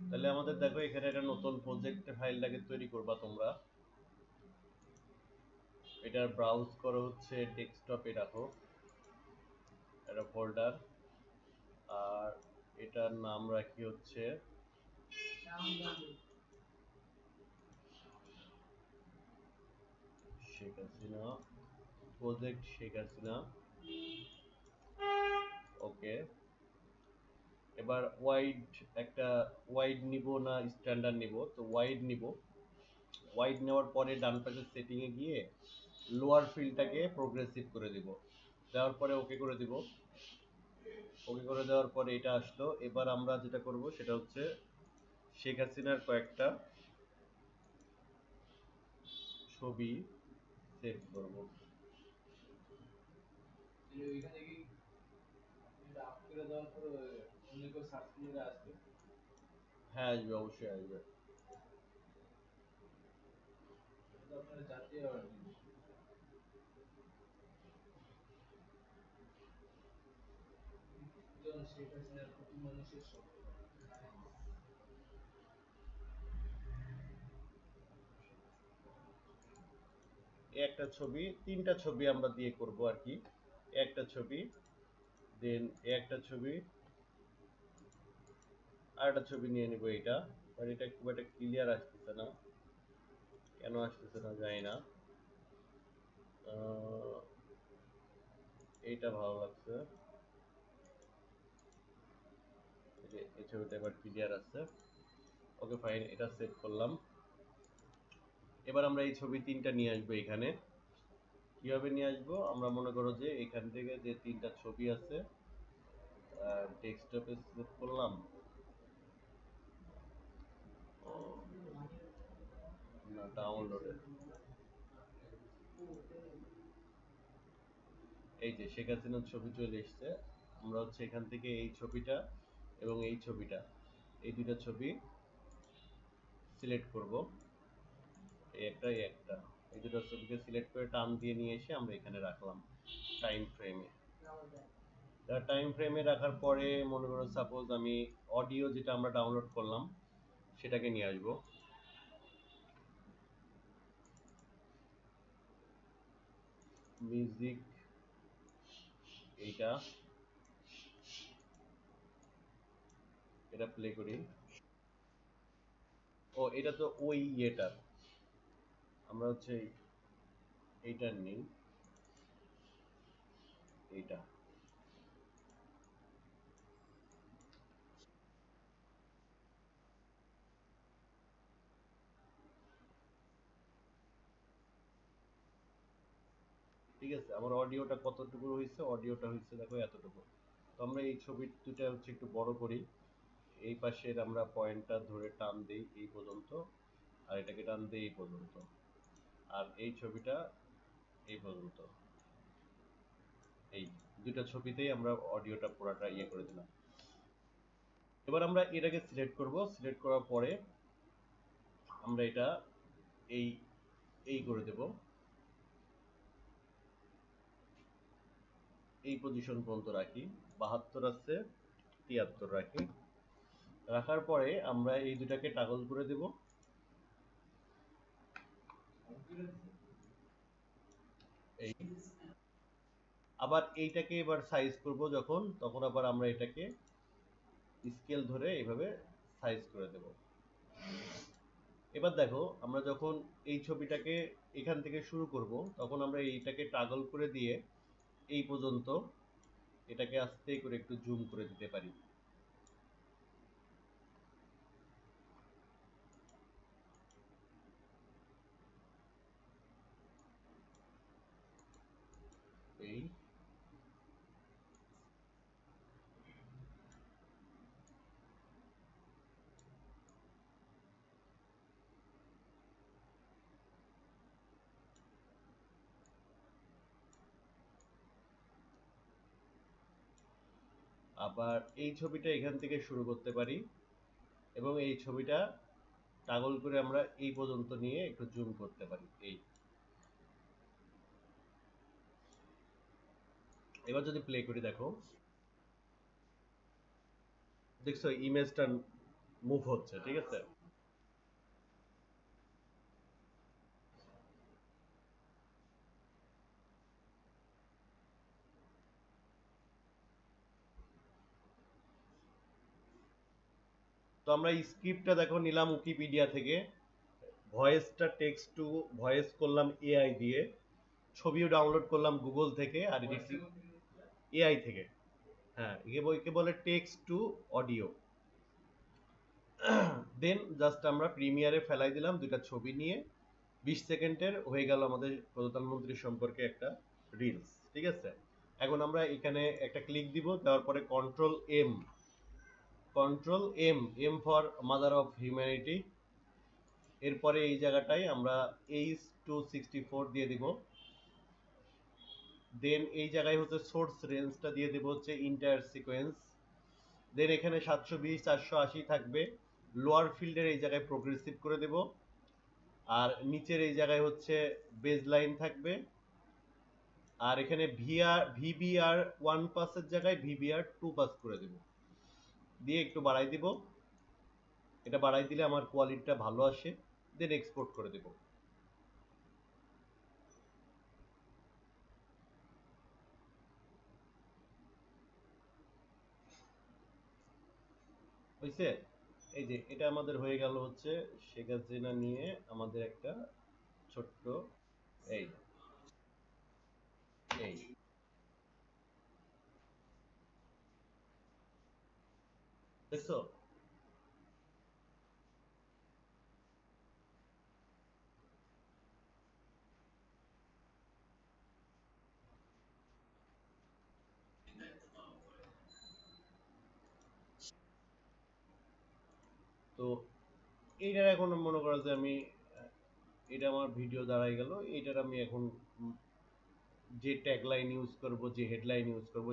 তাহলে আমাদের দেখো এখানে একটা নতুন প্রজেক্ট ফাইলটাকে তৈরি করবা তোমরা। এটা ব্রাউজ করো হচ্ছে ডেস্কটপে রাখো একটা ফোল্ডার, আর এটার নাম রাখি হচ্ছে শেখ হাসিনা, প্রজেক্ট শেখ হাসিনা। ওকে, এবার ওয়াইড একটা ওয়াইড নিব না স্ট্যান্ডার্ড নিব? তো ওয়াইড নিব। ওয়াইড নেওয়ার পরে ডান পাশে সেটিং এ গিয়ে লোয়ার ফিল্ডটাকে প্রোগ্রেসিভ করে দিব, দেওয়ার পরে ওকে করে দিব। ওকে করে দেওয়ার পরে এটা আসলো। এবার আমরা যেটা করব সেটা হচ্ছে শেখ হাসিনার কয়েকটা ছবি সেভ করব। হ্যাঁ আসবে, অবশ্যই আসবে। একটা ছবি, তিনটা ছবি আমরা দিয়ে করব আর কি। একটা ছবি, দেন একটা ছবি, আর একটা ছবি নিয়ে নিব এটা। আর এটা খুব একটা ক্লিয়ার আসতেছে না, কেন আসতেছে না জানি না। এইটা ভালো লাগছে, এই ছবিটা এবার ক্লিয়ার আছে। ওকে ফাইন, এটা সেভ করলাম। এবার আমরা এই ছবি তিনটা নিয়ে আসবো এখানে। কিভাবে নিয়ে আসবো? আমরা মনে করো যে এখান থেকে যে তিনটা ছবি আছে ডেস্কটপে সেভ করলাম। না, ডাউনলোডে। এই যে শেখ হাসিনার ছবি চলে এসছে। আমরা হচ্ছে এখান থেকে এই ছবিটা এবং এই ছবিটা, এই দুইটা ছবি সিলেক্ট করব। এই একটা, এই একটা, এই দুটো ছবিকে সিলেক্ট করে টান দিয়ে নিয়ে এসে আমরা এখানে রাখলাম টাইম ফ্রেমে। টাইম ফ্রেমে রাখার পরে মনে করো সাপোজ আমি অডিও যেটা আমরা ডাউনলোড করলাম সেটাকে নিয়ে আসবো। মিউজিক, এইটা, এটা প্লে করি। ও এটা তো ওই ইয়েটার, আমরা হচ্ছে এইটার নেই, এইটা। ঠিক আছে, আমার অডিওটা কতটুকু হয়েছে? অডিওটা হয়েছে দেখো এতটুকু। তো আমরা এই ছবি দুটা হচ্ছে একটু বড় করি। এই পাশের আমরা পয়েন্টটা ধরে টান দেই এই পর্যন্ত, আর এটাকে টান দেই এই পর্যন্ত, আর এই ছবিটা এই পর্যন্ত। এই দুইটা ছবিতেই আমরা অডিওটা পুরাটা ইয়ে করে দিলাম। এবার আমরা এটাকে সিলেক্ট করব। সিলেক্ট করার পরে আমরা এটা এই এই করে দেব, এই পজিশন পর্যন্ত রাখি। 72 আছে, 73 রাখি। রাখার পরে আমরা এই দুটাকে টাগল করে দেব। এই আবার এইটাকে এবার সাইজ করব যখন, তখন আবার আমরা এটাকে স্কেল ধরে এইভাবে সাইজ করে দেব। এবার দেখো আমরা যখন এই ছবিটাকে এখান থেকে শুরু করব তখন আমরা এইটাকে টাগল করে দিয়ে এই পর্যন্ত এটাকে আস্তে করে একটু জুম করে দিতে পারি। এই আবার এই ছবিটা এখান থেকে শুরু করতে পারি এবং এই ছবিটা টাগল করে আমরা এই পর্যন্ত নিয়ে একটু জুম করতে পারি। এই এবার যদি প্লে করি দেখো, দেখছো ইমেজটা মুভ হচ্ছে, ঠিক আছে? তো আমরা স্ক্রিপ্টটা দেখো নিলাম উইকিপিডিয়া থেকে, ভয়েসটা টেক্সট টু ভয়েস করলাম এআই দিয়ে, ছবিও ডাউনলোড করলাম গুগল থেকে, আর এডিটিং এআই থেকে। হ্যাঁ, একে বলে text to audio. Then just আমরা প্রিমিয়ারে ফেলাই দিলাম দুইটা ছবি নিয়ে, 20 সেকেন্ডের হয়ে গেল আমাদের প্রধানমন্ত্রী সম্পর্কে একটা রিলস, ঠিক আছে? এখন আমরা এখানে একটা ক্লিক দিব, দেওয়ার পরে control M, M for mother of humanity. এরপরে এই জায়গাটায় আমরা H264 দিয়ে দিব। দেন এই জায়গায় হচ্ছে সোর্স রেঞ্জটা দিয়ে দেব হচ্ছে ইন্টায়ার সিকোয়েন্স। দেন এখানে 720 480 থাকবে। লোয়ার ফিল্ডের এই জায়গায় প্রোগ্রেসিভ করে দেব, আর নিচের এই জায়গায় হচ্ছে বেজ লাইন থাকবে। আর এখানে ভিবিআর 1 পাসের জায়গায় ভিবিআর 2 পাস করে দেব, দিয়ে একটু বাড়াই দিব। এটা বাড়াই দিলে আমার কোয়ালিটিটা ভালো আসে। দেন এক্সপোর্ট করে দেব। হয়েছে? এই যে এটা আমাদের হয়ে গেল হচ্ছে শেখ হাসিনা নিয়ে আমাদের একটা ছোট্ট, এই এই দেখছো? তো এইটার এখন মনে করো যে আমি, এটা আমার ভিডিও দাঁড়াই গেল, এইটার আমি এখন যে ট্যাগলাইন ইউজ করব, যে হেডলাইন ইউজ করব,